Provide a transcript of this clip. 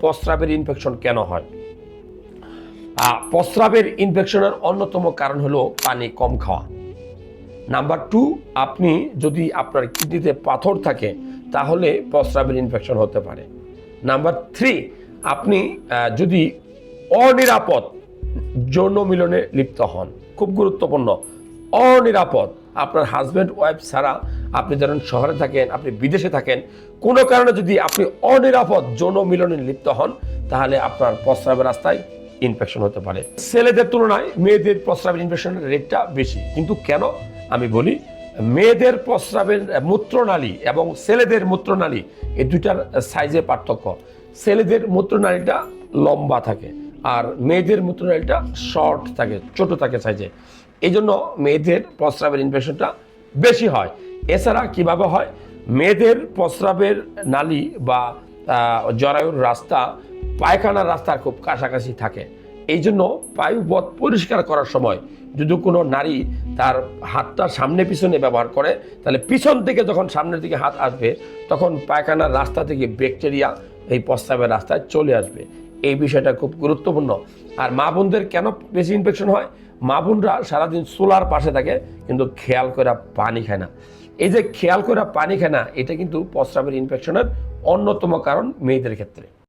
প্রস্রাবের ইনফেকশন কেন হয়? প্রস্রাবের ইনফেকশনের অন্যতম কারণ হলো পানি কম খাওয়া। নাম্বার 2, আপনি যদি আপনার কিডনিতে পাথর থাকে তাহলে প্রস্রাবের ইনফেকশন হতে পারে। নাম্বার 3, আপনি যদি অনিরাপদ যৌন মিলনে লিপ্ত হন, খুব গুরুত্বপূর্ণ, অনিরাপদ, আপনার হাজব্যান্ড ওয়াইফ ছাড়া, আপনি ধরেন শহরে থাকেন, আপনি বিদেশে থাকেন, কোনো কারণে যদি আপনি অনিরাপদ যৌন মিলনে লিপ্ত হন তাহলে আপনার প্রস্রাবের রাস্তায় ইনফেকশন হতে পারে। ছেলেদের তুলনায় মেয়েদের প্রস্রাবের ইনফেকশনের রেটটা বেশি। কিন্তু কেন আমি বলি, মেয়েদের প্রস্রাবের মূত্রনালী এবং ছেলেদের মূত্রনালী এই দুইটার সাইজে পার্থক্য। ছেলেদের মূত্রনালীটা লম্বা থাকে আর মেয়েদের মূত্রনালীটা শর্ট থাকে, ছোট থাকে সাইজে। এই জন্য মেয়েদের প্রস্রাবের ইনফেকশনটা বেশি হয়। এছাড়া কিভাবে হয়, মেয়েদের প্রস্রাবের নালী বা জরায়ুর রাস্তা পায়খানার রাস্তার খুব কাছাকাছি থাকে। এই জন্য পায়ুপথ পরিষ্কার করার সময় যদি কোনো নারী তার হাতটা সামনে পিছনে ব্যবহার করে, তাহলে পিছন থেকে যখন সামনের দিকে হাত আসবে তখন পায়খানার রাস্তা থেকে ব্যাকটেরিয়া এই প্রস্রাবের রাস্তায় চলে আসবে। এই বিষয়টা খুব গুরুত্বপূর্ণ। আর মা বোনদের কেন বেশি ইনফেকশন হয়? মা বোনরা সারাদিন চুলার পাশে থাকে কিন্তু খেয়াল করে পানি খায় না। এই যে খেয়াল করে পানি খায় না, এটা কিন্তু প্রস্রাবের ইনফেকশনের অন্যতম কারণ মেয়েদের ক্ষেত্রে।